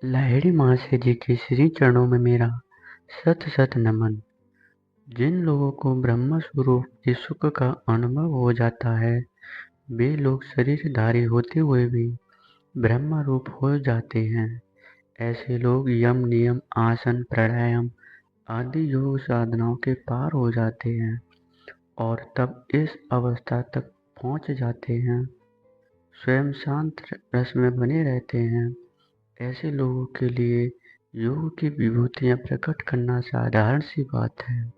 लाहिड़ी महाशय जी के श्री चरणों में मेरा शत शत नमन। जिन लोगों को ब्रह्म स्वरूप सुख का अनुभव हो जाता है, वे लोग शरीरधारी होते हुए भी ब्रह्म रूप हो जाते हैं। ऐसे लोग यम नियम आसन प्राणायाम आदि योग साधनाओं के पार हो जाते हैं और तब इस अवस्था तक पहुंच जाते हैं, स्वयं शांत रस में बने रहते हैं। ऐसे लोगों के लिए योग की विभूतियां प्रकट करना साधारण सी बात है।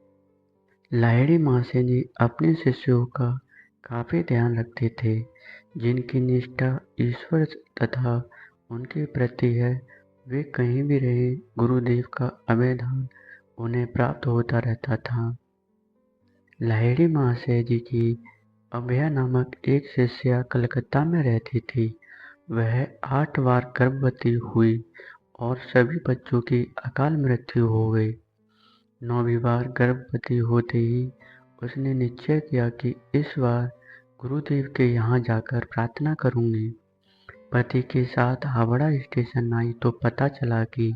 लाहिड़ी महाशय जी अपने शिष्यों का काफी ध्यान रखते थे। जिनकी निष्ठा ईश्वर तथा उनके प्रति है, वे कहीं भी रहे गुरुदेव का अभयदान उन्हें प्राप्त होता रहता था। लाहिड़ी महाशय जी की अभया नामक एक शिष्या कलकत्ता में रहती थी। वह 8 बार गर्भवती हुई और सभी बच्चों की अकाल मृत्यु हो गई। 9वीं बार गर्भवती होते ही उसने निश्चय किया कि इस बार गुरुदेव के यहाँ जाकर प्रार्थना करूंगी। पति के साथ हावड़ा स्टेशन आई तो पता चला कि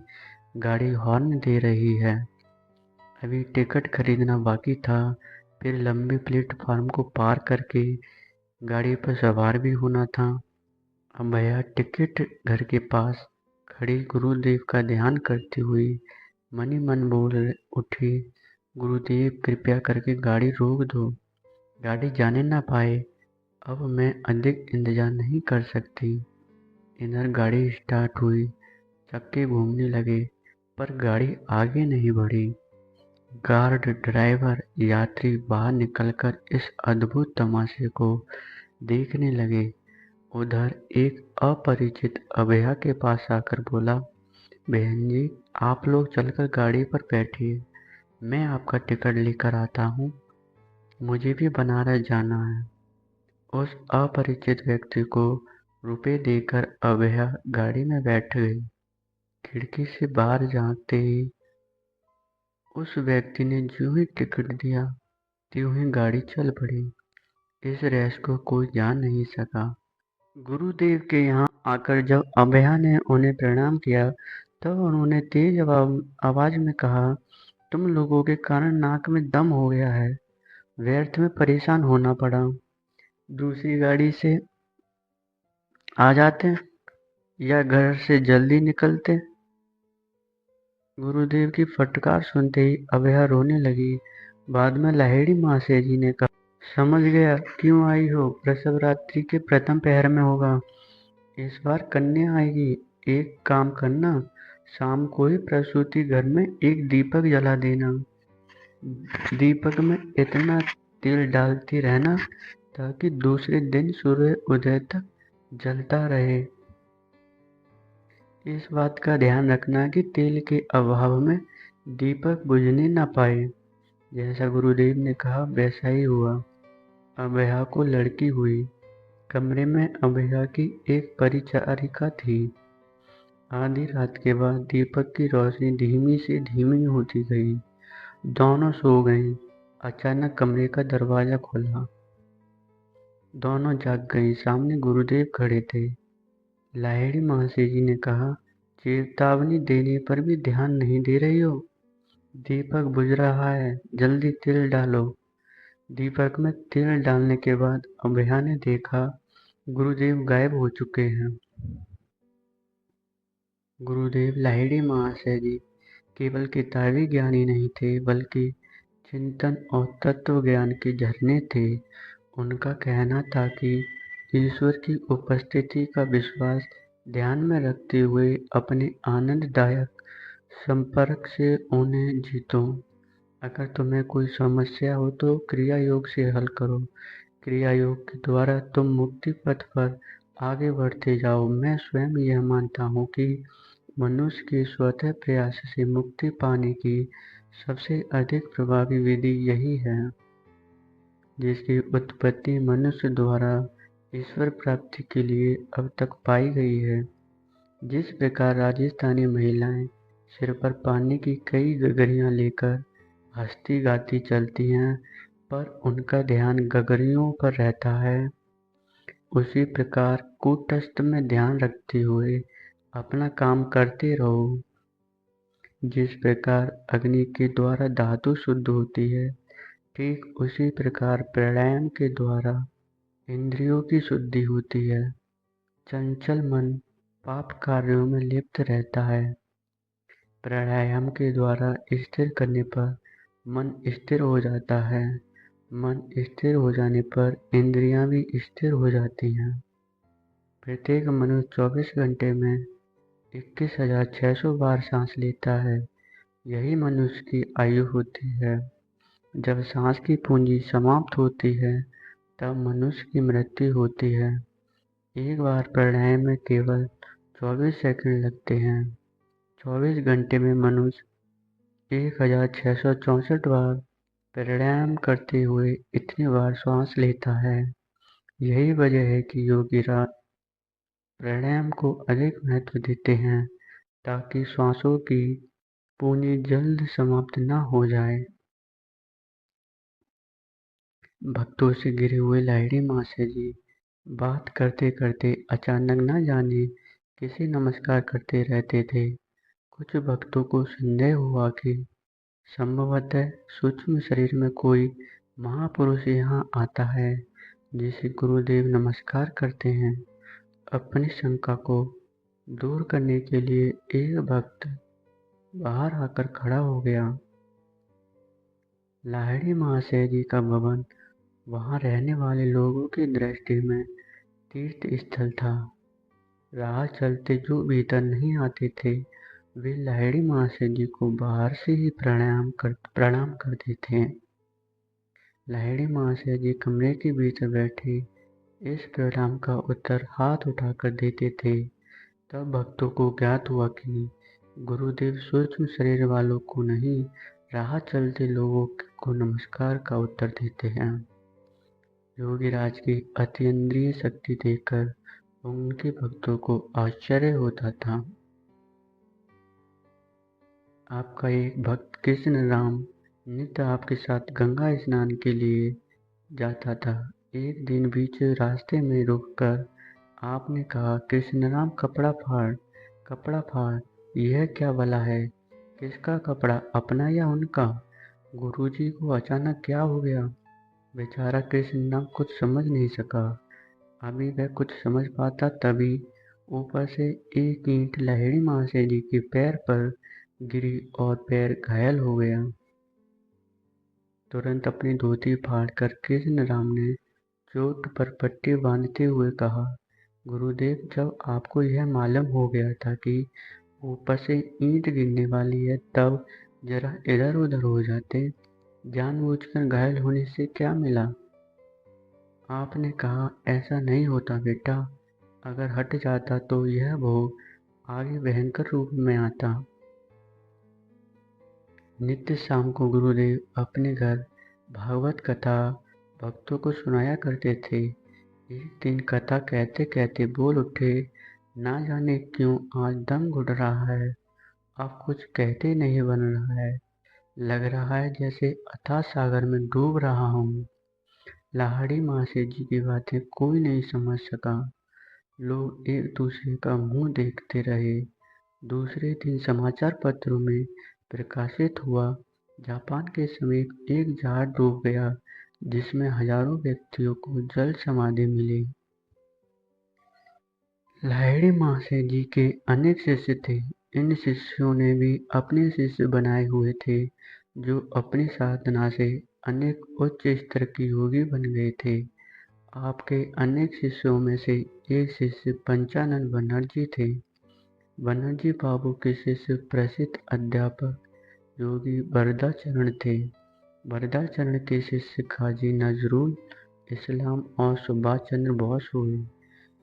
गाड़ी हॉर्न दे रही है। अभी टिकट खरीदना बाकी था, फिर लंबे प्लेटफार्म को पार करके गाड़ी पर सवार भी होना था। अब भैया टिकट घर के पास खड़ी गुरुदेव का ध्यान करती हुई मन ही मन बोल उठी, गुरुदेव कृपया करके गाड़ी रोक दो, गाड़ी जाने ना पाए, अब मैं अधिक इंतजार नहीं कर सकती। इधर गाड़ी स्टार्ट हुई, चक्के घूमने लगे, पर गाड़ी आगे नहीं बढ़ी। गार्ड ड्राइवर यात्री बाहर निकलकर इस अद्भुत तमाशे को देखने लगे। उधर एक अपरिचित अभया के पास आकर बोला, बहन जी आप लोग चलकर गाड़ी पर बैठिए, मैं आपका टिकट लेकर आता हूँ, मुझे भी बनारस जाना है। उस अपरिचित व्यक्ति को रुपए देकर अभया गाड़ी में बैठ गई। खिड़की से बाहर झांकते ही उस व्यक्ति ने जो ही टिकट दिया त्यों ही गाड़ी चल पड़ी। इस रहस्य को कोई जान नहीं सका। गुरुदेव के यहाँ आकर जब अभया ने उन्हें प्रणाम किया, तब उन्होंने तेज आवाज में कहा, तुम लोगों के कारण नाक में दम हो गया है, व्यर्थ में परेशान होना पड़ा। दूसरी गाड़ी से आ जाते या घर से जल्दी निकलते। गुरुदेव की फटकार सुनते ही अभया रोने लगी। बाद में लाहिड़ी महाशय जी ने कहा, समझ गया क्यों आई हो, प्रसव रात्रि के प्रथम पहर में होगा, इस बार कन्या आएगी। एक काम करना, शाम को ही प्रसूति घर में एक दीपक जला देना। दीपक में इतना तेल डालती रहना ताकि दूसरे दिन सूर्य उदय तक जलता रहे। इस बात का ध्यान रखना कि तेल के अभाव में दीपक बुझने न पाए। जैसा गुरुदेव ने कहा वैसा ही हुआ। अभया को लड़की हुई। कमरे में अभया की एक परिचारिका थी। आधी रात के बाद दीपक की रोशनी धीमी से धीमी होती गई। दोनों सो गईं। अचानक कमरे का दरवाजा खुला। दोनों जाग गईं। सामने गुरुदेव खड़े थे। लाहिड़ी महाशय जी ने कहा, चेतावनी देने पर भी ध्यान नहीं दे रही हो? दीपक बुझ रहा है, जल्दी तेल डालो। दीपक में तेल डालने के बाद अभया ने देखा गुरुदेव गायब हो चुके हैं। गुरुदेव लाहिड़ी महाशय जी केवल किताबी ज्ञान ही नहीं थे, बल्कि चिंतन और तत्व ज्ञान के झरने थे। उनका कहना था कि ईश्वर की उपस्थिति का विश्वास ध्यान में रखते हुए अपने आनंददायक संपर्क से उन्हें जीतो। अगर तुम्हें कोई समस्या हो तो क्रिया योग से हल करो। क्रिया योग के द्वारा तुम मुक्ति पथ पर आगे बढ़ते जाओ। मैं स्वयं यह मानता हूँ कि मनुष्य के स्वतः प्रयास से मुक्ति पाने की सबसे अधिक प्रभावी विधि यही है, जिसकी उत्पत्ति मनुष्य द्वारा ईश्वर प्राप्ति के लिए अब तक पाई गई है। जिस प्रकार राजस्थानी महिलाएं सिर पर पानी की कई गगरियां लेकर हंसती गाती चलती हैं, पर उनका ध्यान गगरियों पर रहता है, उसी प्रकार कूटस्थ में ध्यान रखते हुए अपना काम करते रहो। जिस प्रकार अग्नि के द्वारा धातु शुद्ध होती है, ठीक उसी प्रकार प्राणायाम के द्वारा इंद्रियों की शुद्धि होती है। चंचल मन पाप कार्यों में लिप्त रहता है। प्राणायाम के द्वारा स्थिर करने पर मन स्थिर हो जाता है। मन स्थिर हो जाने पर इंद्रियां भी स्थिर हो जाती हैं। प्रत्येक मनुष्य 24 घंटे में 21,600 बार सांस लेता है। यही मनुष्य की आयु होती है। जब सांस की पूंजी समाप्त होती है, तब मनुष्य की मृत्यु होती है। एक बार प्राणायाम में केवल 24 सेकंड लगते हैं। 24 घंटे में मनुष्य 1664 बार प्राणायाम करते हुए इतनी बार सांस लेता है। यही वजह है कि योगीराज प्राणायाम को अधिक महत्व देते हैं, ताकि श्वासों की पूंजी जल्द समाप्त न हो जाए। भक्तों से घिरे हुए लाहिड़ी महाशय जी बात करते करते अचानक न जाने किसे नमस्कार करते रहते थे। कुछ भक्तों को संदेह हुआ कि संभवतः सूक्ष्म शरीर में कोई महापुरुष यहाँ आता है, जिसे गुरुदेव नमस्कार करते हैं। अपनी शंका को दूर करने के लिए एक भक्त बाहर आकर खड़ा हो गया। लाहिड़ी महाशय जी का भवन वहां रहने वाले लोगों की दृष्टि में तीर्थ स्थल था। राह चलते जो भीतर नहीं आते थे, वे लाहिड़ी महाशय जी को बाहर से ही प्रणाम करते थे। लाहिड़ी महाशय जी कमरे के भीतर बैठे इस प्रणाम का उत्तर हाथ उठाकर देते थे। तब भक्तों को ज्ञात हुआ कि गुरुदेव सूक्ष्म शरीर वालों को नहीं, राह चलते लोगों को नमस्कार का उत्तर देते हैं। योगीराज की अतीन्द्रिय शक्ति देखकर उनके भक्तों को आश्चर्य होता था। आपका एक भक्त कृष्ण राम नित्य आपके साथ गंगा स्नान के लिए जाता था। एक दिन बीच रास्ते में रुककर आपने कहा, कृष्ण राम कपड़ा फाड़, यह क्या भला है? किसका कपड़ा, अपना या उनका? गुरुजी को अचानक क्या हो गया? बेचारा कृष्ण राम कुछ समझ नहीं सका। अभी वह कुछ समझ पाता तभी ऊपर से एक ईंट लाहिड़ी महाशय जी के पैर पर गिरी और पैर घायल हो गया। तुरंत अपनी धोती फाड़कर कृष्ण राम ने चोट पर पट्टी बांधते हुए कहा, गुरुदेव, जब आपको यह मालूम हो गया था कि ऊपर से ईंट गिरने वाली है, तब जरा इधर उधर हो जाते। जानबूझकर घायल होने से क्या मिला? आपने कहा, ऐसा नहीं होता बेटा। अगर हट जाता तो यह भोग आगे भयंकर रूप में आता। नित्य शाम को गुरुदेव अपने घर भागवत कथा भक्तों को सुनाया करते थे। एक दिन कथा कहते कहते बोल उठे, ना जाने क्यों आज दम घुट रहा है। अब कुछ कहते नहीं बन रहा है। लग रहा है जैसे अथाह सागर में डूब रहा हूँ। लाहिड़ी महाशय जी की बातें कोई नहीं समझ सका। लोग एक दूसरे का मुंह देखते रहे। दूसरे दिन समाचार पत्रों में प्रकाशित हुआ, जापान के समीप एक जहाज डूब गया, जिसमें हजारों व्यक्तियों को जल समाधि मिली। लाहिड़ी महाशय जी के अनेक शिष्य थे। इन शिष्यों ने भी अपने शिष्य बनाए हुए थे, जो अपनी साधना से अनेक उच्च स्तर के योगी बन गए थे। आपके अनेक शिष्यों में से एक शिष्य पंचानन बनर्जी थे। बनर्जी बाबू के शिष्य प्रसिद्ध अध्यापक योगी वरदाचरण थे। वरदाचरण के शिष्य खाजी नजरुल इस्लाम और सुभाष चंद्र बोस हुए।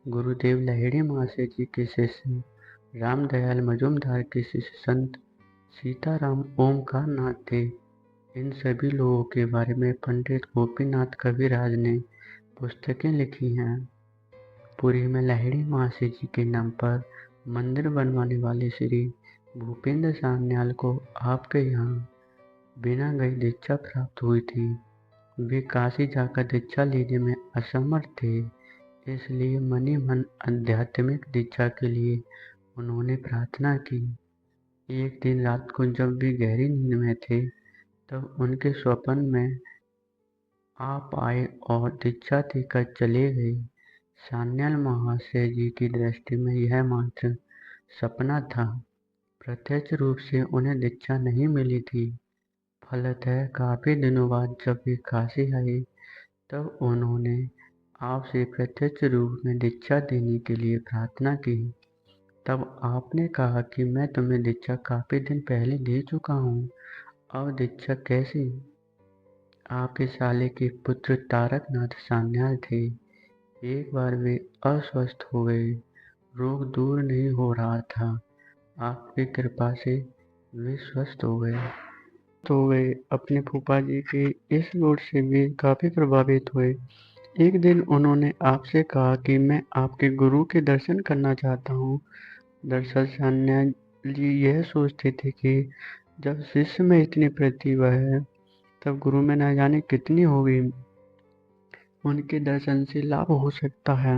गुरुदेव लाहिड़ी महाशय जी के शिष्य रामदयाल मजूमदार के शिष्य संत सीताराम ओमकार नाथ थे। इन सभी लोगों के बारे में पंडित गोपीनाथ कविराज ने पुस्तकें लिखी हैं। पुरी में लाहिड़ी महाशय जी के नाम पर मंदिर बनवाने वाले श्री भूपेंद्र सान्याल को आपके यहाँ बिना गए दीक्षा प्राप्त हुई थी। वे काशी जाकर दीक्षा लेने में असमर्थ थे, इसलिए मनी मन आध्यात्मिक दीक्षा के लिए उन्होंने प्रार्थना की। एक दिन रात को जब वे गहरी नींद में थे, तब उनके स्वप्न में आप आए और दीक्षा देकर चले गए। सान्याल महाशय जी की दृष्टि में यह मात्र सपना था। प्रत्यक्ष रूप से उन्हें दीक्षा नहीं मिली थी। फलतः काफी दिनों बाद जब वे काशी आए, तब उन्होंने आपसे प्रत्यक्ष रूप में दीक्षा देने के लिए प्रार्थना की। तब आपने कहा कि मैं तुम्हें दीक्षा काफी दिन पहले दे चुका हूँ, अब दीक्षा कैसी? आपके साले के पुत्र तारकनाथ सान्याल थे। एक बार वे अस्वस्थ हो गए। रोग दूर नहीं हो रहा था। आपकी कृपा से वे स्वस्थ हो गए। अपने फूफा जी के इस गुण से वे काफी प्रभावित हुए। एक दिन उन्होंने आपसे कहा कि मैं आपके गुरु के दर्शन करना चाहता हूँ। दरअसल सान्याल जी यह सोचते थे कि जब शिष्य में इतनी प्रतिभा है, तब गुरु में न जाने कितनी होगी। उनके दर्शन से लाभ हो सकता है।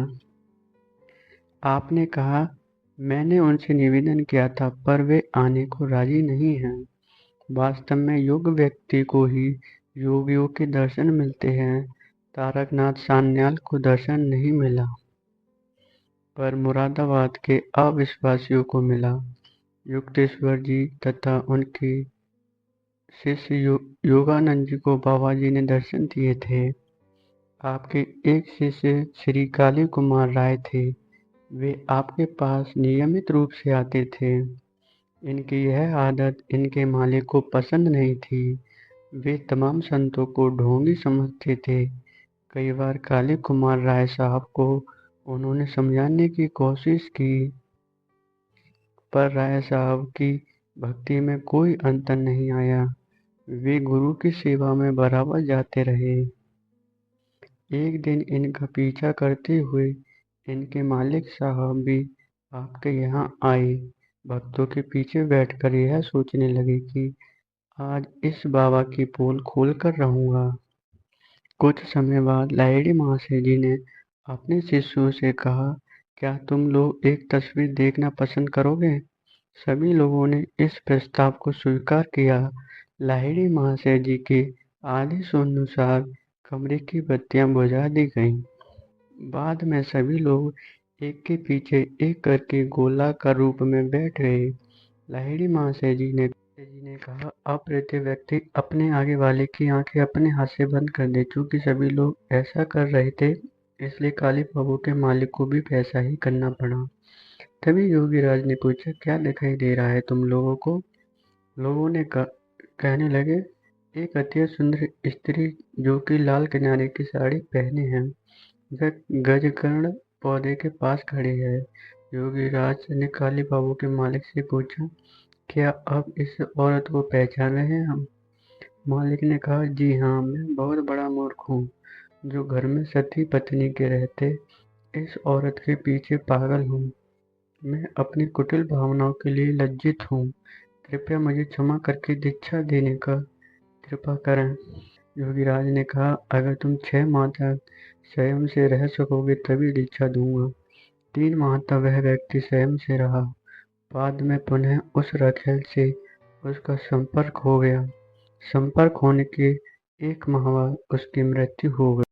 आपने कहा, मैंने उनसे निवेदन किया था, पर वे आने को राजी नहीं हैं। वास्तव में योग्य व्यक्ति को ही योगियों के दर्शन मिलते हैं। तारकनाथ सान्याल को दर्शन नहीं मिला, पर मुरादाबाद के अविश्वासियों को मिला। युक्तेश्वर जी तथा उनके शिष्य योगानंद जी को बाबा जी ने दर्शन दिए थे। आपके एक शिष्य श्री काली कुमार राय थे। वे आपके पास नियमित रूप से आते थे। इनकी यह आदत इनके मालिक को पसंद नहीं थी। वे तमाम संतों को ढोंगी समझते थे। कई बार काली कुमार राय साहब को उन्होंने समझाने की कोशिश की, पर राय साहब की भक्ति में कोई अंतर नहीं आया। वे गुरु की सेवा में बराबर जाते रहे। एक दिन इनका पीछा करते हुए इनके मालिक साहब भी आपके यहाँ आए। भक्तों के पीछे बैठकर यह सोचने लगे कि आज इस बाबा की पोल खोल कर रहूंगा। कुछ समय बाद लाहिड़ी महाशय जी ने अपने शिष्यों से कहा, क्या तुम लोग एक तस्वीर देखना पसंद करोगे? सभी लोगों ने इस प्रस्ताव को स्वीकार किया। लाहिड़ी महाशय जी के आदेशानुसार कमरे की बत्तियां बुझा दी गईं। बाद में सभी लोग एक के पीछे एक करके गोलाकार रूप में बैठ गए। लाहिड़ी महाशय जी ने कहा, अप्रत्यय व्यक्ति अपने आगे वाले की आंखें अपने हाथ से बंद कर दे। चूंकि सभी लोग ऐसा कर रहे थे, इसलिए काली बाबू के मालिक को भी वैसा ही करना पड़ा। तभी योगीराज ने पूछा, क्या दिखाई दे रहा है तुम लोगों को? लोगों ने कहने लगे, एक अति सुंदर स्त्री जो कि लाल किनारे की साड़ी पहने है, वह गजकर्ण पौधे के पास खड़ी है। योगीराज ने काली बाबू के मालिक से पूछा, क्या आप इस औरत को पहचान रहे हैं? हम मालिक ने कहा, जी हाँ, मैं बहुत बड़ा मूर्ख हूँ जो घर में सती पत्नी के रहते इस औरत के पीछे पागल हूँ। मैं अपनी कुटिल भावनाओं के लिए लज्जित हूँ। कृपया मुझे क्षमा करके दीक्षा देने का कृपा करें। योगीराज ने कहा, अगर तुम 6 माह तक स्वयं से रह सकोगे तभी दीक्षा दूंगा। 3 माह तक वह व्यक्ति स्वयं से रहा। बाद में पुनः उस रखेल से उसका संपर्क हो गया। संपर्क होने के 1 माह बाद उसकी मृत्यु हो गई।